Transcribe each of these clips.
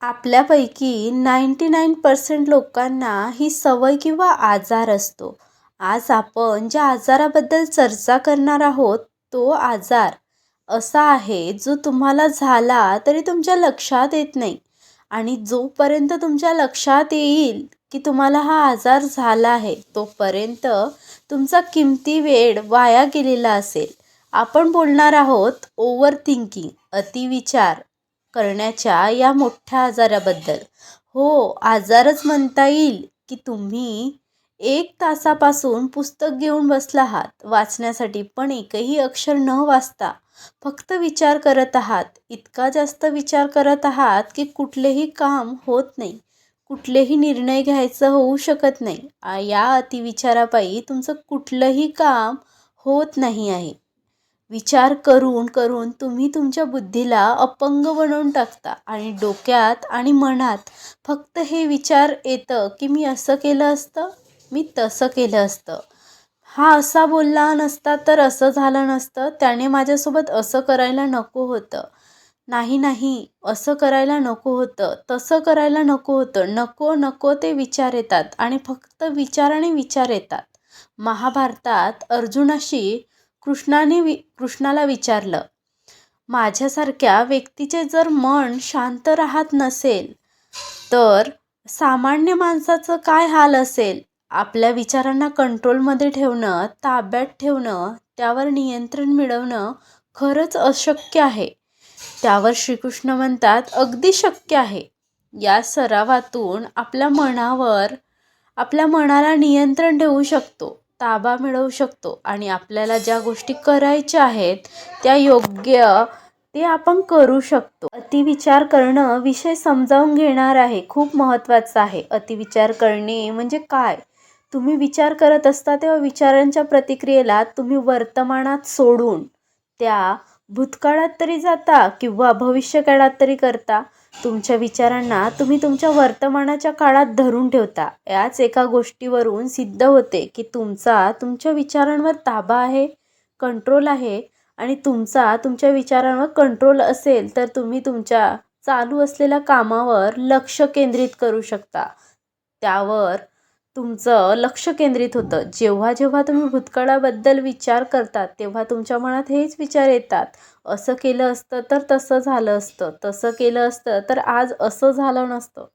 आपल्यापैकी 99% लोकांना ही सवय किंवा आजार असतो. आज आपण ज्या आजाराबद्दल चर्चा करणार आहोत, तो आजार असा आहे जो तुम्हाला झाला तरी तुमच्या लक्षात येत नाही आणि जोपर्यंत तुमच्या लक्षात येईल की तुम्हाला हा आजार झाला आहे, तोपर्यंत तुमचा किमती वेळ वाया गेलेला असेल. आपण बोलणार आहोत ओव्हर थिंकिंग, अतिविचार करण्याच्या या मोठ्या आजाराबद्दल. हो, आजारच म्हणता येईल की तुम्ही 1 तासापासून पुस्तक घेऊन बसला आहात वाचण्यासाठी, पण एकही अक्षर न वाचता फक्त विचार करत आहात. इतका जास्त विचार करत आहात की कुठलेही काम होत नाही, कुठलेही निर्णय घ्यायचं होऊ शकत नाही. या अतिविचारापायी तुमचं कुठलंही काम होत नाही आहे. विचार करून करून तुम्ही तुमच्या बुद्धीला अपंग बनवून टाकता आणि डोक्यात आणि मनात फक्त हे विचार येतं की मी असं केलं असतं, मी तसं केलं असतं, हा असा बोलला नसता तर असं झालं नसतं, त्याने माझ्यासोबत असं करायला नको होतं, नाही नाही असं करायला नको होतं, तसं करायला नको होतं, नको नको ते विचार येतात आणि फक्त विचार आणि विचार येतात. महाभारतात अर्जुनाशी कृष्णाला विचारलं, माझ्यासारख्या व्यक्तीचे जर मन शांत राहत नसेल तर सामान्य माणसाचं काय हाल असेल. आपल्या विचारांना कंट्रोलमध्ये ठेवणं, ताब्यात ठेवणं, त्यावर नियंत्रण मिळवणं खरंच अशक्य आहे. त्यावर श्रीकृष्ण म्हणतात, अगदी शक्य आहे. या सरावातून आपल्या मनाला नियंत्रण ठेवू शकतो, ताबा मिळवू शकतो आणि आपल्याला ज्या गोष्टी करायच्या आहेत त्या योग्य ते आपण करू शकतो. अतिविचार करणं विषय समजावून घेणार आहे, खूप महत्त्वाचं आहे. अतिविचार करणे म्हणजे काय? तुम्ही विचार करत असता तेव्हा विचारांच्या प्रतिक्रियेला तुम्ही वर्तमानात सोडून त्या भूतकाळात तरी जाता किंवा भविष्यकाळात तरी करता. तुमच्या विचारांना तुम्ही तुमच्या वर्तमानाच्या काळात धरून ठेवता. याच एका गोष्टीवरून सिद्ध होते की तुमच्या विचारांवर ताबा आहे, कंट्रोल आहे आणि तुमच्या विचारांवर कंट्रोल असेल तर तुम्ही तुमच्या चालू असलेल्या कामावर लक्ष केंद्रित करू शकता. त्यावर तुमचं लक्ष केंद्रित होतं. जेव्हा जेव्हा तुम्ही भूतकाळाबद्दल विचार करतात तेव्हा तुमच्या मनात हेच विचार येतात, असं केलं असतं तर तसं झालं असतं, तसं केलं असतं तर आज असं झालं नसतं.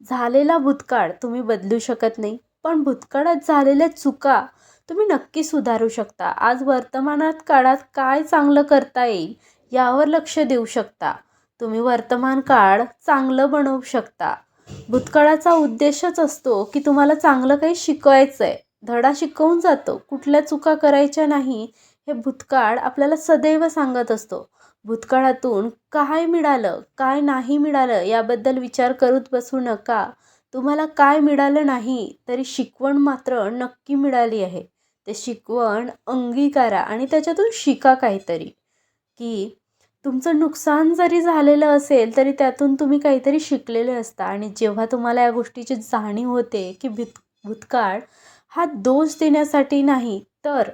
झालेला भूतकाळ तुम्ही बदलू शकत नाही, पण भूतकाळात झालेल्या चुका तुम्ही नक्की सुधारू शकता. आज वर्तमानात काळात काय चांगलं करता येईल यावर लक्ष देऊ शकता. तुम्ही वर्तमान काळ चांगलं बनवू शकता. भूतकाळाचा उद्देशच असतो की तुम्हाला चांगलं काही शिकवायचं आहे, धडा शिकवून जातो. कुठल्या चुका करायच्या नाही हे भूतकाळ आपल्याला सदैव सांगत असतो. भूतकाळातून काय मिळालं, काय नाही मिळालं याबद्दल विचार करत बसू नका. तुम्हाला काय मिळालं नाही तरी शिकवण मात्र नक्की मिळाली आहे. ते शिकवण अंगीकारा आणि त्याच्यातून शिका काहीतरी. की तुमचं नुकसान जरी झालेलं असेल तरी त्यातून तुम्ही काहीतरी शिकलेले असता आणि जेव्हा तुम्हाला या गोष्टीची जाणीव होते की भूतकाळ हा दोष देण्यासाठी नाही तर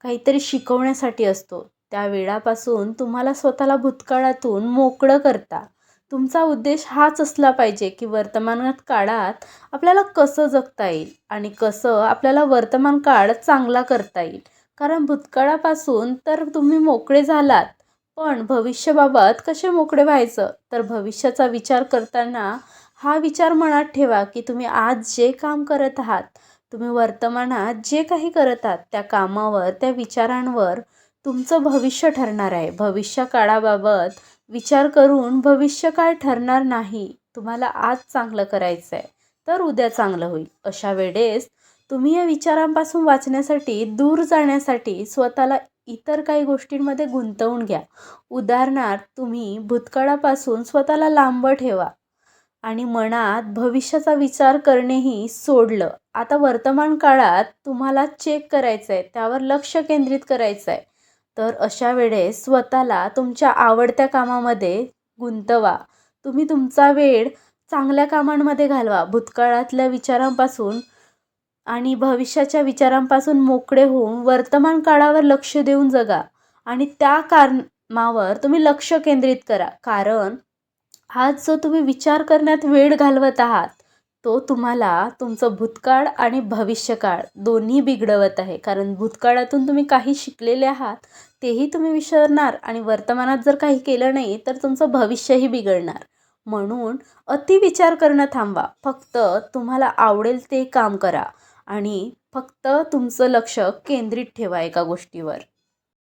काहीतरी शिकवण्यासाठी असतो, त्या वेळापासून तुम्हाला स्वतःला भूतकाळातून मोकळं करता. तुमचा उद्देश हाच असला पाहिजे की वर्तमानात काळात आपल्याला कसं जगता येईल आणि कसं आपल्याला वर्तमान काळ चांगला करता येईल. कारण भूतकाळापासून तर तुम्ही मोकळे झालात, पण भविष्याबाबत कसे मोकळे व्हायचं, तर भविष्याचा विचार करताना हा विचार मनात ठेवा की तुम्ही आज जे काम करत आहात, तुम्ही वर्तमानात जे काही करत आहात त्या कामावर, त्या विचारांवर तुमचं भविष्य ठरणार आहे. भविष्य काळाबाबत विचार करून भविष्य काय ठरणार नाही. तुम्हाला आज चांगलं करायचं आहे तर उद्या चांगलं होईल. अशा वेळेस तुम्ही या विचारांपासून वाचण्यासाठी, दूर जाण्यासाठी स्वतःला इतर काही गोष्टींमध्ये गुंतवून घ्या. उदाहरणार्थ तुम्ही भूतकाळापासून स्वतःला लांब ठेवा आणि मनात भविष्याचा विचार करणेही सोडलं. आता वर्तमान काळात तुम्हाला चेक करायचं आहे, त्यावर लक्ष केंद्रित करायचं आहे. तर अशा वेळेस स्वतःला तुमच्या आवडत्या कामामध्ये गुंतवा. तुम्ही तुमचा वेळ चांगल्या कामांमध्ये घालवा. भूतकाळातल्या विचारांपासून आणि भविष्याच्या विचारांपासून मोकळे होऊन वर्तमान काळावर लक्ष देऊन जगा आणि त्या कारणावर तुम्ही लक्ष केंद्रित करा. कारण आज जो तुम्ही विचार करण्यात वेळ घालवत आहात, तो तुम्हाला तुमचं भूतकाळ आणि भविष्यकाळ दोन्ही बिघडवत आहे. कारण भूतकाळातून तुम्ही काही शिकलेले आहात, तेही तुम्ही विसरणार आणि वर्तमानात जर काही केलं नाही, तर तुमचं भविष्यही बिघडणार. म्हणून अति विचार करणं थांबवा. फक्त तुम्हाला आवडेल ते काम करा आणि फक्त तुमचं लक्ष केंद्रित ठेवा एका गोष्टीवर.